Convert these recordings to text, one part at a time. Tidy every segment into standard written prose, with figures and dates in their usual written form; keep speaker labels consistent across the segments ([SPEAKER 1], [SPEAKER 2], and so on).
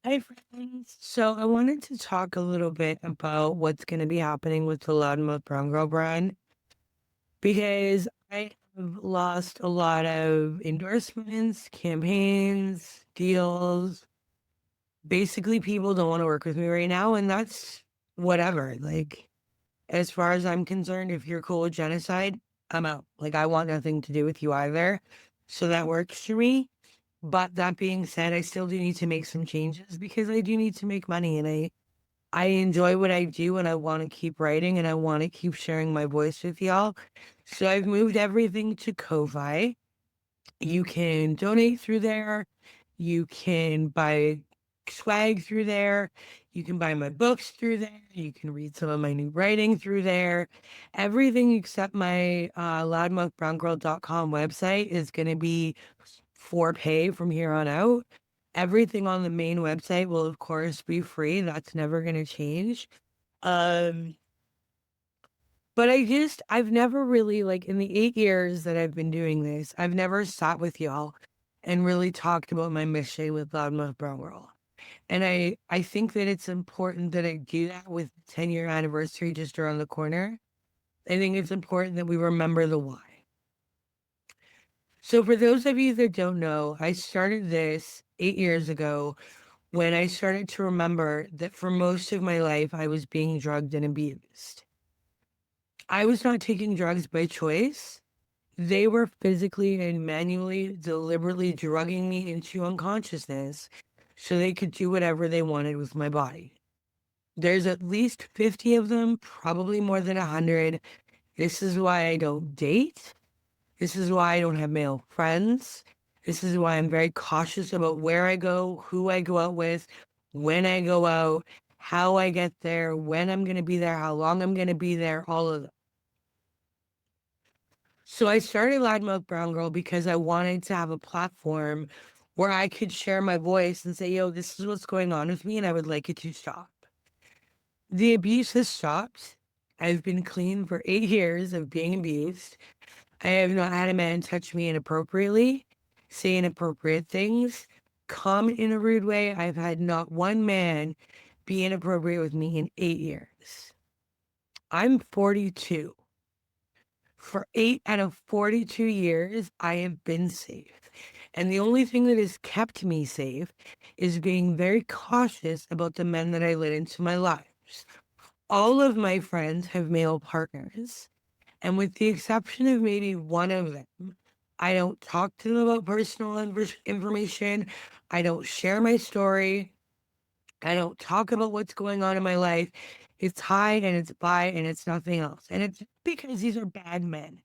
[SPEAKER 1] Hi, friends. So I wanted to talk a little bit about what's going to be happening with the Loudmouth Brown Girl brand because I have lost a lot of endorsements, campaigns, deals. Basically, people don't want to work with me right now, and that's whatever. Like, as far as I'm concerned, if you're cool with genocide, I'm out. Like, I want nothing to do with you either. So that works for me. But that being said, I still do need to make some changes because I do need to make money and I enjoy what I do and I want to keep writing and I want to keep sharing my voice with y'all. So I've moved everything to Ko-Fi. You can donate through there. You can buy swag through there. You can buy my books through there. You can read some of my new writing through there. Everything except my loudmouthbrowngirl.com website is going to be for pay from here on out. Everything on the main website will, of course, be free. That's never going to change. Um, but I've never really, like, in the 8 years that I've been doing this, I've never sat with y'all and really talked about my mission with Loudmouth Brown Girl. And I think that it's important that I do that with the 10-year anniversary just around the corner. I think it's important that we remember the why. So, for those of you that don't know, I started this 8 years ago when I started to remember that for most of my life, I was being drugged and abused. I was not taking drugs by choice. They were physically and manually, deliberately drugging me into unconsciousness so they could do whatever they wanted with my body. There's at least 50 of them, probably more than 100. This is why I don't date. This is why I don't have male friends. This is why I'm very cautious about where I go, who I go out with, when I go out, how I get there, when I'm going to be there, how long I'm going to be there, all of them. So I started Loudmouth Brown Girl because I wanted to have a platform where I could share my voice and say, yo, this is what's going on with me, and I would like it to stop. The abuse has stopped. I've been clean for 8 years of being abused. I have not had a man touch me inappropriately, say inappropriate things, comment in a rude way. I've had not one man be inappropriate with me in 8 years. I'm 42. For 8 out of 42 years, I have been safe. And the only thing that has kept me safe is being very cautious about the men that I let into my lives. All of my friends have male partners. And with the exception of maybe one of them, I don't talk to them about personal information. I don't share my story. I don't talk about what's going on in my life. It's hi and it's bye and it's nothing else. And it's because these are bad men.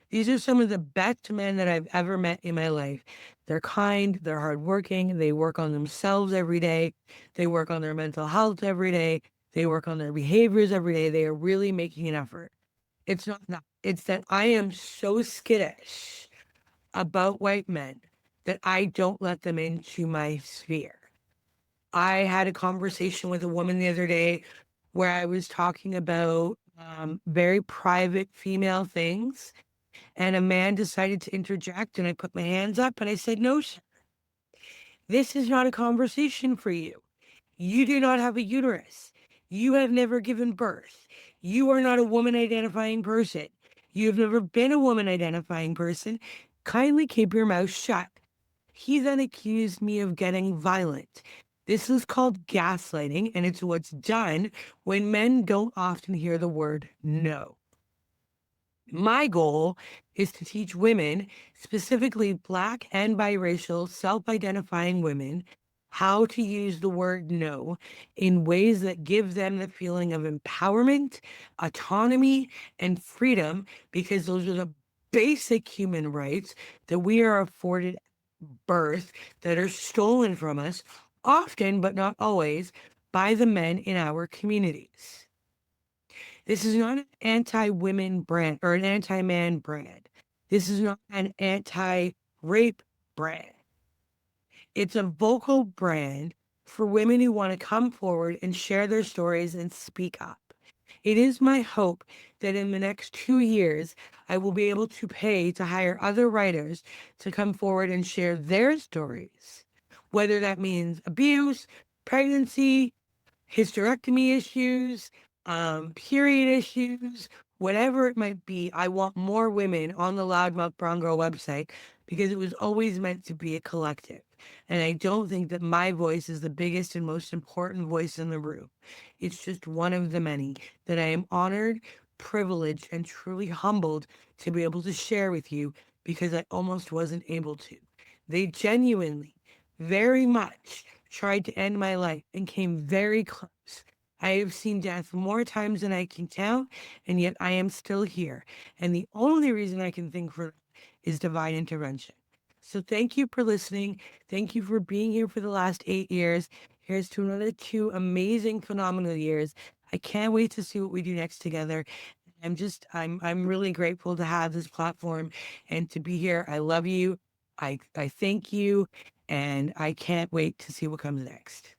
[SPEAKER 1] These are some of the best men that I've ever met in my life. They're kind, they're hardworking, they work on themselves every day, they work on their mental health every day, they work on their behaviors every day. They are really making an effort. It's not that. It's that I am so skittish about white men that I don't let them into my sphere. I had a conversation with a woman the other day where I was talking about very private female things, and a man decided to interject, and I put my hands up and I said, no, sir, this is not a conversation for you. You do not have a uterus. You have never given birth. You are not a woman identifying person. You have never been a woman identifying person. Kindly keep your mouth shut. He then accused me of getting violent. This is called gaslighting, and it's what's done when men don't often hear the word no. My goal is to teach women, specifically Black and biracial self identifying women, how to use the word no in ways that give them the feeling of empowerment, autonomy, and freedom, because those are the basic human rights that we are afforded at birth that are stolen from us, often but not always, by the men in our communities. This is not an anti-women brand or an anti-man brand. This is not an anti-rape brand. It's a vocal brand for women who want to come forward and share their stories and speak up. It is my hope that in the next 2 years, I will be able to pay to hire other writers to come forward and share their stories, whether that means abuse, pregnancy, hysterectomy issues, period issues, whatever it might be. I want more women on the Loudmouth Brown Girl website because it was always meant to be a collective. And I don't think that my voice is the biggest and most important voice in the room. It's just one of the many that I am honored, privileged, and truly humbled to be able to share with you because I almost wasn't able to. They genuinely, very much tried to end my life and came very close. I have seen death more times than I can count, and yet I am still here. And the only reason I can think for is divine intervention. So thank you for listening. Thank you for being here for the last 8 years. Here's to another 2 amazing, phenomenal years. I can't wait to see what we do next together. I'm really grateful to have this platform and to be here. I love you. I thank you, and I can't wait to see what comes next.